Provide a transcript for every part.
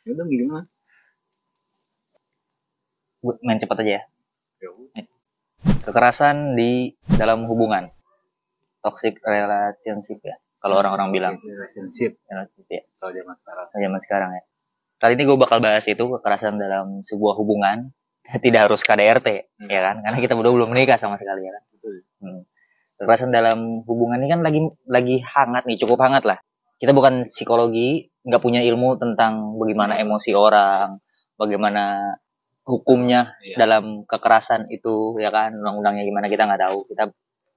Udah gimana? Main cepat aja ya. Kekerasan di dalam hubungan, toxic relationship ya. Kalau orang-orang bilang relationship ya. Kalau Zaman sekarang ya. Kali ini gue bakal bahas itu kekerasan dalam sebuah hubungan. Tidak harus KDRT ya kan, karena kita berdua belum menikah sama sekali ya kan. Kekerasan dalam hubungan ini kan lagi hangat nih, cukup hangat lah. Kita bukan psikologi, nggak punya ilmu tentang bagaimana emosi orang, bagaimana hukumnya dalam kekerasan itu ya kan, undang-undangnya gimana kita nggak tahu. Kita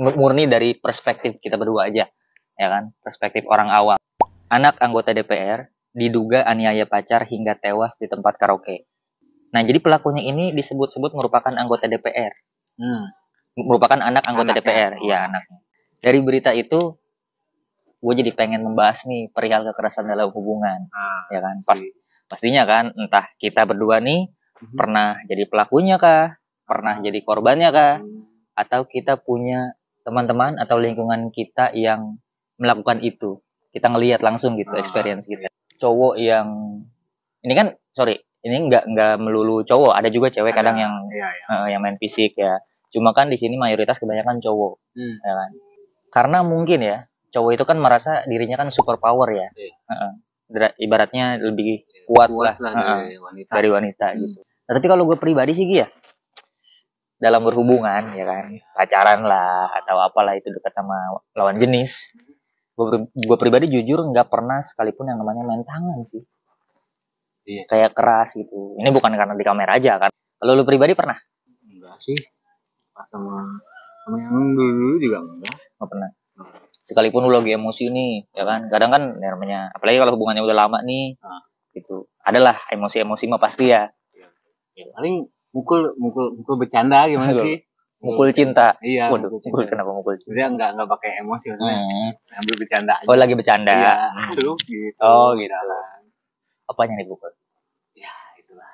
murni dari perspektif kita berdua aja ya kan, perspektif orang awam. Anak anggota DPR diduga aniaya pacar hingga tewas di tempat karaoke. Nah, jadi pelakunya ini disebut-sebut merupakan anggota DPR. Merupakan anak anggota DPR. Iya, anaknya. Dari berita itu, gue jadi pengen membahas nih perihal kekerasan dalam hubungan. Ya kan? Pastinya kan, entah kita berdua nih pernah jadi pelakunya kah? Pernah jadi korbannya kah? Atau kita punya teman-teman atau lingkungan kita yang melakukan itu. Kita ngelihat langsung gitu, experience gitu. Cowok yang... Ini kan, ini nggak melulu cowok, ada juga cewek kadang yang yang main fisik ya. Cuma kan di sini mayoritas kebanyakan cowok, ya kan. Karena mungkin ya cowok itu kan merasa dirinya kan super power ya, ibaratnya lebih kuat lah dari wanita gitu. Nah, tapi kalau gue pribadi sih ya, dalam berhubungan ya kan, pacaran lah atau apalah itu dekat sama lawan jenis, gue pribadi jujur nggak pernah sekalipun yang namanya main tangan sih. Kayak keras gitu. Ini bukan karena di kamera aja kan. Kalau lu pribadi pernah? Enggak sih. Sama yang dulu juga enggak pernah. Sekalipun lu lagi emosi nih, ya kan. Kadang kan namanya, apalagi kalau hubungannya udah lama nih, gitu. Adalah emosi-emosi mah pasti ya. Paling mukul bercanda gimana sih? Mukul cinta. Iya. Waduh, kenapa mukul cinta? Dia enggak pakai emosi maksudnya. Ambil bercanda aja. Oh, lagi bercanda. Iya. Gitu. Oh, gitu. Apanya nih pukul? Ya, itulah.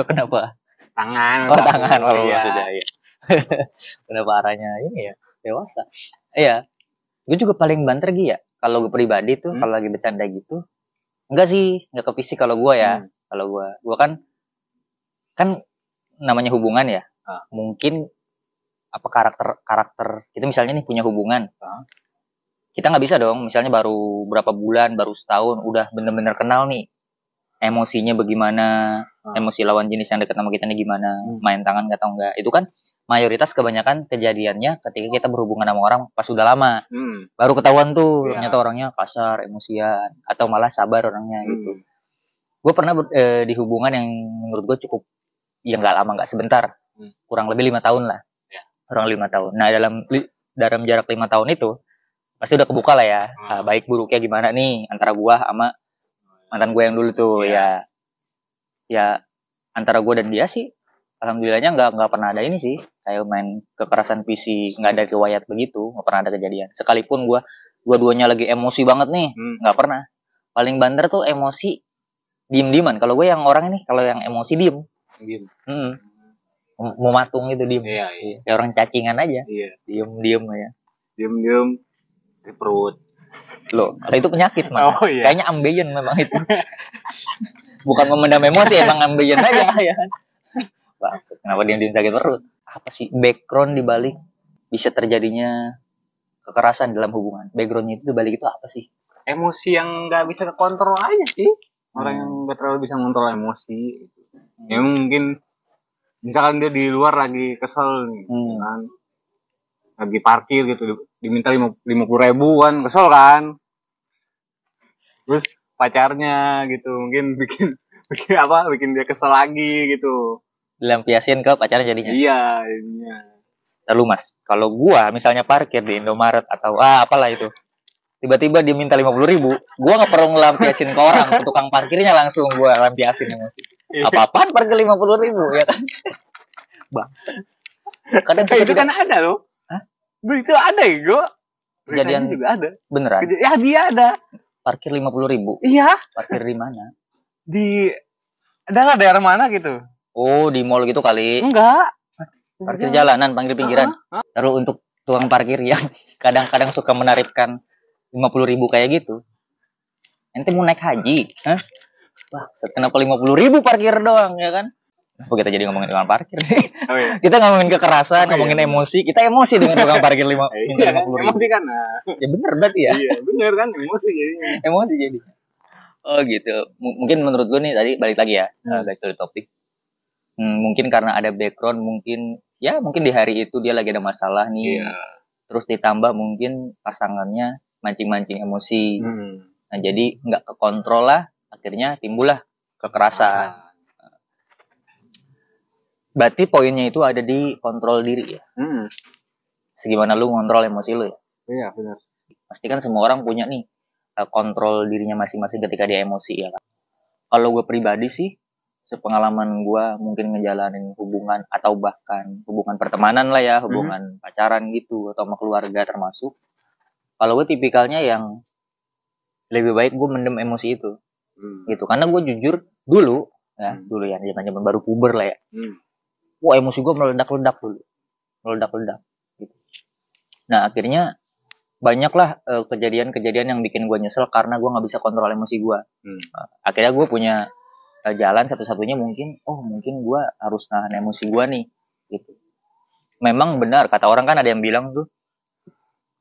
Kenapa? Tangan. Oh, tangan. Oh, maksudnya iya. Kenapa arahnya ini ya? Dewasa. Iya. Gue juga paling banter ya. Kalau gue pribadi tuh, kalau lagi bercanda gitu, enggak sih, enggak ke fisik kalau gue ya. Kalau gue kan namanya hubungan ya. Mungkin apa karakter kita misalnya nih punya hubungan. Kita nggak bisa dong, misalnya baru berapa bulan, baru setahun, udah bener-bener kenal nih. Emosinya bagaimana, emosi lawan jenis yang dekat sama kita nih gimana, main tangan atau enggak. Itu kan mayoritas kebanyakan kejadiannya ketika kita berhubungan sama orang pas sudah lama. Baru ketahuan tuh, ternyata orangnya kasar, emosian, atau malah sabar orangnya gitu. Gue pernah di hubungan yang menurut gue cukup, ya nggak lama, nggak sebentar. Kurang lebih 5 tahun lah. Kurang 5 tahun. Nah, dalam jarak 5 tahun itu, pasti udah kebuka lah ya. Baik buruknya gimana nih, antara gue sama mantan gue yang dulu tuh ya antara gue dan dia sih alhamdulillahnya nggak pernah ada ini sih kayak main kekerasan fisik, nggak ada riwayat begitu, nggak pernah ada kejadian. Sekalipun gue dua-duanya lagi emosi banget nih, nggak pernah. Paling banter tuh emosi diem-dieman. Kalau gue yang orang ini kalau yang emosi diem. Mau matung gitu diem. Kayak orang cacingan aja. Diem aja. Diem di perut. Loh, kalau itu penyakit mas. Kayaknya ambeien memang itu. Bukan memendam emosi, emang ambeien aja ya kan. Maksud, kenapa diem sakit perut? Apa sih background dibalik bisa terjadinya kekerasan dalam hubungan? Backgroundnya itu dibalik itu apa sih? Emosi yang nggak bisa kekontrol aja sih. Orang yang nggak terlalu bisa mengontrol emosi. Ya mungkin misalkan dia di luar lagi kesel nih, kan? Lagi parkir gitu, diminta 50.000 kan, kesel kan? Terus pacarnya gitu mungkin bikin dia kesel lagi gitu. Dilampiasin ke pacarnya jadinya. Iya. Lalu mas, kalau gua misalnya parkir di Indomaret atau apalah itu, tiba-tiba dia minta 50.000, gua nggak perlu ngelampiasin ke orang, ke tukang parkirnya langsung gua lampiasin emosi. Apa-apaan parkir 50.000 ya kan? Bangsa. Kadang itu kan ada loh. Hah? Itu ada ya gua. Kejadian juga ada. Beneran? Ya dia ada. Parkir 50.000. Iya. Parkir di mana? Ada daerah mana gitu? Oh, di mall gitu kali. Enggak. Parkir jalanan, pinggir pinggiran. Lalu untuk tukang parkir yang kadang-kadang suka menarikkan 50.000 kayak gitu. Ente mau naik haji? Wah, kenapa 50.000 parkir doang ya kan? Kenapa kita jadi ngomongin tukang parkir nih? Oh iya. Kita ngomongin kekerasan, ngomongin iya. emosi. Kita emosi dengan tukang parkir Iya kan? 50.000. Emosi kan? Nah. Ya bener berarti ya. Iya, bener kan? Emosi jadinya. Emosi jadi. Oh gitu. Mungkin menurut gue nih tadi balik lagi ya, back to the topic. Mungkin karena ada background, mungkin di hari itu dia lagi ada masalah nih. Iya. Terus ditambah mungkin pasangannya mancing-mancing emosi. Nah, jadi nggak kekontrol lah, akhirnya timbullah kekerasan. Berarti poinnya itu ada di kontrol diri ya. Segimana lu ngontrol emosi lu ya. Iya, benar. Pasti kan semua orang punya nih kontrol dirinya masing-masing ketika dia emosi ya kan. Kalau gue pribadi sih, sepengalaman gue mungkin ngejalanin hubungan atau bahkan hubungan pertemanan lah ya, hubungan pacaran gitu atau sama keluarga termasuk. Kalau gue tipikalnya yang lebih baik gue mendem emosi itu, gitu. Karena gue jujur dulu ya zaman baru puber lah ya. Wah emosi gue meledak-ledak dulu, gitu. Nah akhirnya banyaklah kejadian-kejadian yang bikin gue nyesel karena gue nggak bisa kontrol emosi gue. Akhirnya gue punya jalan satu-satunya mungkin gue harus nahan emosi gue nih, gitu. Memang benar kata orang kan ada yang bilang tuh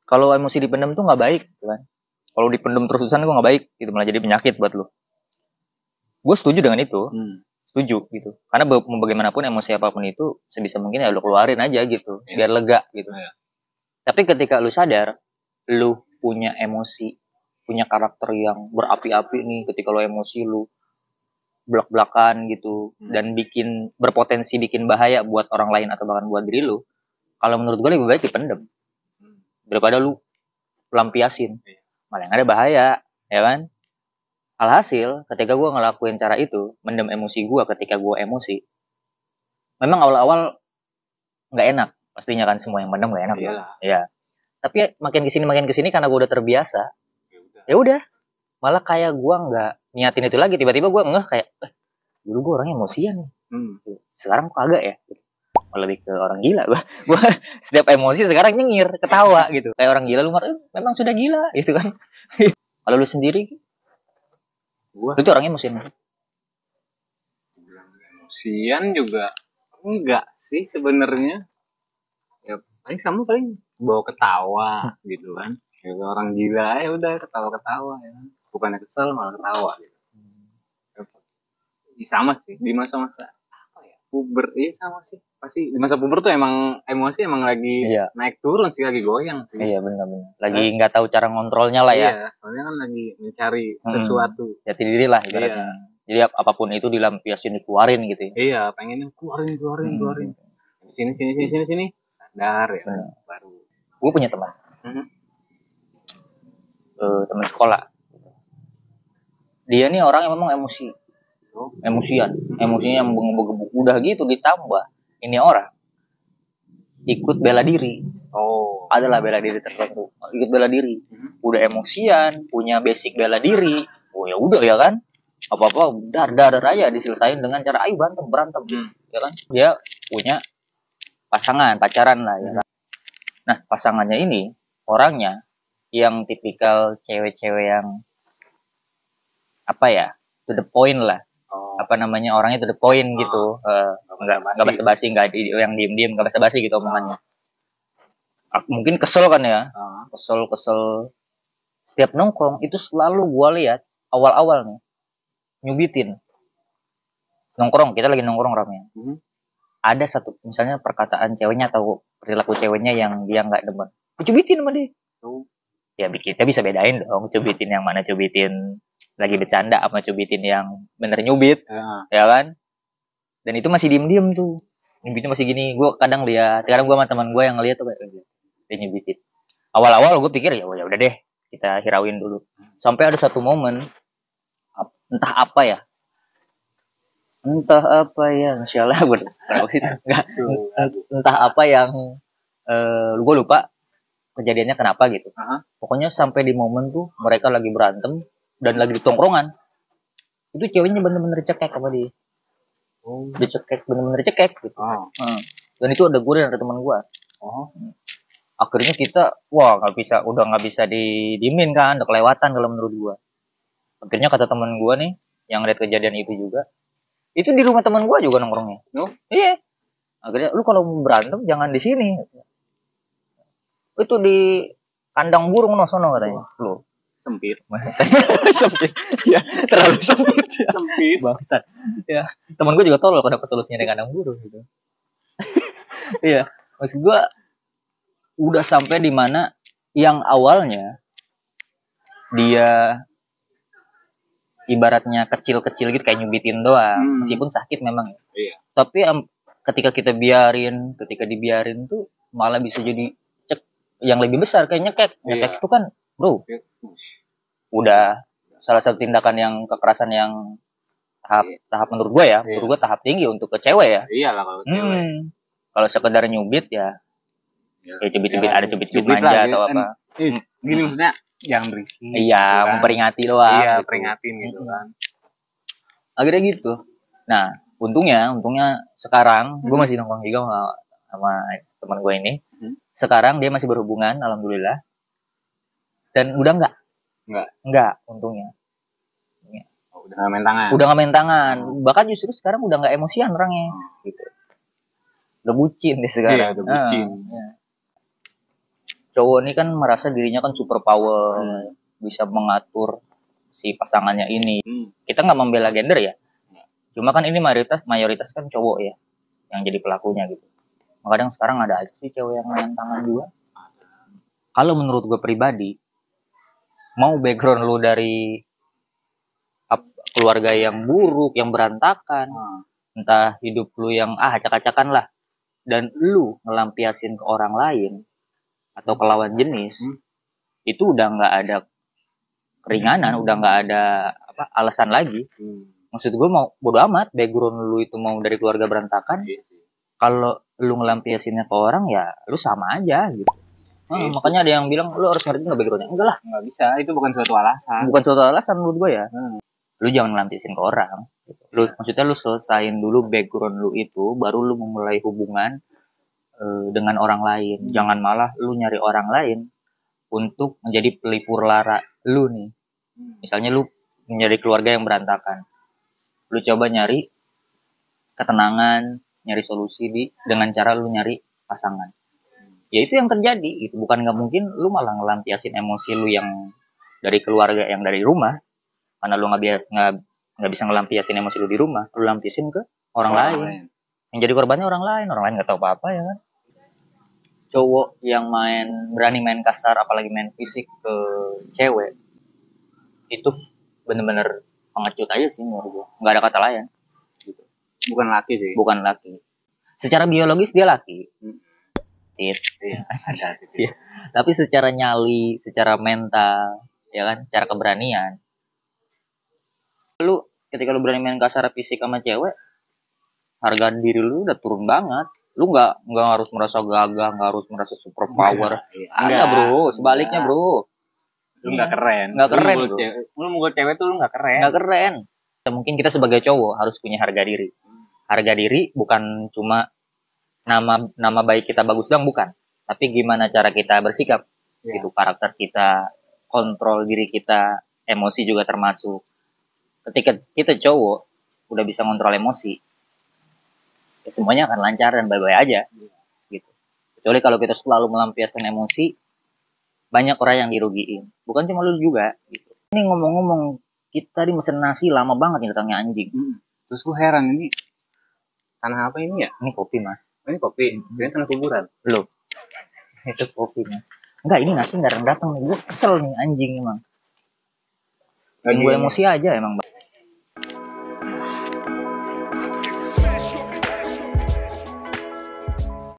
kalau emosi dipendam tuh nggak baik, gitu kan. Kalau dipendam terus-terusan gue nggak baik, gitu, malah jadi penyakit buat lo. Gue setuju dengan itu, setuju gitu. Karena bagaimanapun emosi apapun itu sebisa mungkin ya lo keluarin aja gitu, biar lega gitu. Tapi ketika lu sadar lu punya emosi, punya karakter yang berapi-api nih, ketika lu emosi lu belak-belakan gitu dan berpotensi bikin bahaya buat orang lain atau bahkan buat diri lu, kalau menurut gue lebih baik dipendem daripada lu lampiasin, malah yang ada bahaya ya kan. Alhasil ketika gue ngelakuin cara itu, mendem emosi gue ketika gue emosi, memang awal-awal nggak enak pastinya kan, semua yang mendem nggak enak ya. Tapi makin kesini karena gue udah terbiasa, ya udah malah kayak gue nggak niatin itu lagi, tiba-tiba gue ngeh kayak dulu gue orangnya emosian nih, sekarang kok kagak ya, lebih ke orang gila gue setiap emosi sekarang nyengir ketawa gitu kayak orang gila. Lu memang sudah gila gitu kan. Kalau lu sendiri lu tuh orangnya emosian? Emosian juga enggak sih sebenarnya, ya paling bawa ketawa gitu kan. Ya, orang gila ya udah ketawa ya kan. Bukannya kesel malah ketawa gitu. Ya, sama sih di masa-masa puber, sama sih. Pasti di masa puber tuh emang emosi emang lagi naik turun sih, lagi goyang sih. Iya benar. Lagi nggak tahu cara ngontrolnya lah ya. Iya, soalnya kan lagi mencari sesuatu. Jati diri lah ibaratnya. Jadi apapun itu dilampiasin, dikeluarin gitu ya. Iya, pengennya keluarin. Sini. Sadar ya, baru. Gue punya teman. Teman sekolah. Dia nih orang yang memang emosian, emosinya yang menggebu-gebu. Udah gitu ditambah ini orang ikut bela diri. Adalah bela diri tertentu. Ikut bela diri. Udah emosian, punya basic bela diri. Ya udah ya kan. Apa-apa dar aja diselesain dengan cara ayo berantem. Ya kan? Dia punya pacaran lah ya kan. Nah, pasangannya ini orangnya yang tipikal cewek-cewek yang apa ya? To the point lah. Orangnya to the point gitu. Enggak basa-basi, enggak yang diem-diem, enggak basa-basi gitu omongannya. Mungkin kesel kan ya. Kesel. Setiap nongkrong itu selalu gua lihat awal-awal nih nyubitin. Nongkrong, kita lagi nongkrong ramai. Ada satu misalnya perkataan ceweknya atau perilaku ceweknya yang dia enggak demen. Cubitin sama dia. Ya kita bisa bedain dong, cubitin yang mana cubitin lagi bercanda sama cubitin yang bener nyubit, ya kan? Dan itu masih diem tuh, nyubitnya masih gini. Gue kadang lihat, sekarang gue sama teman gue yang ngeliat tuh kayak dia nyubitin. Awal-awal gue pikir ya udah deh, kita hirauin dulu. Sampai ada satu momen, entah apa ya, masalah entah apa yang gue lupa kejadiannya kenapa gitu. Pokoknya sampai di momen tuh mereka lagi berantem dan lagi di tongkrongan. Itu ceweknya bener-bener cekek sama dia. Dia cekek, bener-bener cekek gitu. Dan itu ada gue dan ada teman gue. Akhirnya kita udah nggak bisa didiemin kan, udah kelewatan kalau menurut gue. Akhirnya kata teman gue nih, yang lihat kejadian itu juga. Itu di rumah teman gue juga nongkrongnya. Oh? Iya. Akhirnya lu kalau mau berantem jangan di sini. Itu di kandang burung no sono katanya. Lu Sempit. sempit. Ya, terlalu sempit. Ya. Sempit. Bangsat. Ya, teman gue juga tolol kalau solusinya di kandang burung gitu. Iya, maksud gue udah sampai di mana yang awalnya dia ibaratnya kecil-kecil gitu kayak nyubitin doang, meskipun sakit memang. Iya. Tapi ketika ketika dibiarin tuh malah bisa jadi cek yang lebih besar kayak nyekek. Nyekek itu kan, bro, udah salah satu tindakan yang kekerasan yang tahap menurut gue ya, menurut gue tahap tinggi untuk ke cewek ya. Iyalah kalau cewek. Kalau sekedar nyubit ya cubit-cubit ada cubit-cubit manja atau apa. Gini maksudnya jangan berisik. Iya, kan? Memperingati doang. Iya, gitu. peringatin gitu kan. Akhirnya gitu. Nah, untungnya sekarang gue masih nongkrong juga sama teman gue ini. Sekarang dia masih berhubungan, alhamdulillah. Dan udah enggak untungnya. Udah nggak main tangan. Udah nggak main tangan. Bahkan justru sekarang udah nggak emosian orangnya. Gitu. Udah bucin deh sekarang. Iya, udah bucin. Cowok ini kan merasa dirinya kan super power, bisa mengatur si pasangannya ini. Kita nggak membela gender ya. Cuma kan ini mayoritas kan cowok ya yang jadi pelakunya gitu. Kadang sekarang ada aja sih cewek yang main tangan juga. Kalau menurut gue pribadi, mau background lu dari keluarga yang buruk, yang berantakan, entah hidup lu yang acak-acakan lah, dan lu ngelampiasin ke orang lain atau ke lawan jenis, itu udah nggak ada keringanan, udah nggak ada alasan lagi. Maksud gue mau bodo amat background lu itu mau dari keluarga berantakan, kalau lu ngelampiasinnya ke orang ya lu sama aja gitu. Makanya ada yang bilang lu harus ngerti nggak backgroundnya. Enggak lah, nggak bisa, itu bukan suatu alasan. Bukan suatu alasan menurut gue ya. Lu jangan ngelampiasin ke orang. Maksudnya lu selesain dulu background lu itu, baru lu memulai hubungan dengan orang lain. Jangan malah lu nyari orang lain untuk menjadi pelipur lara lu nih. Misalnya lu menjadi keluarga yang berantakan, lu coba nyari ketenangan, nyari solusi dengan cara lu nyari pasangan. Ya itu yang terjadi. Itu bukan nggak mungkin lu malah ngelampiasin emosi lu yang dari keluarga, yang dari rumah, karena lu nggak bisa ngelampiasin emosi lu di rumah, lu lampiasin ke orang lain. Yang jadi korbannya orang lain nggak tahu apa-apa ya kan. Cowok yang berani main kasar, apalagi main fisik ke cewek, itu bener-bener pengecut aja sih menurut gue. Nggak ada kata lain. Gitu. Bukan laki sih. Bukan laki. Secara biologis dia laki. Iya. Tapi secara nyali, secara mental, ya kan, secara keberanian. Ketika lu berani main kasar fisik sama cewek, harga diri lu udah turun banget. Lu nggak harus merasa gagah, nggak harus merasa super power. Ada bro, sebaliknya bro. Lu nggak keren. Nggak keren bro. Lu mau cewek tuh lu nggak keren. Nggak keren. Mungkin kita sebagai cowok harus punya harga diri. Harga diri bukan cuma nama baik kita bagus dong, bukan. Tapi gimana cara kita bersikap, gitu, karakter kita, kontrol diri kita, emosi juga termasuk. Ketika kita cowok udah bisa kontrol emosi, ya semuanya akan lancar dan bye-bye aja, gitu. Kecuali kalau kita selalu melampiaskan emosi, banyak orang yang dirugiin. Bukan cuma lu juga, gitu. Ini ngomong-ngomong, kita di mesen nasi lama banget nih datangnya anjing. Terus gue heran, ini tanah apa ini ya? Ini kopi mas. Ini kopi, ini tanah kuburan. Belum. Itu kopi mas. Enggak, ini nasi nggak datang nih. Gue kesel nih anjing emang. Gue emosi aja emang.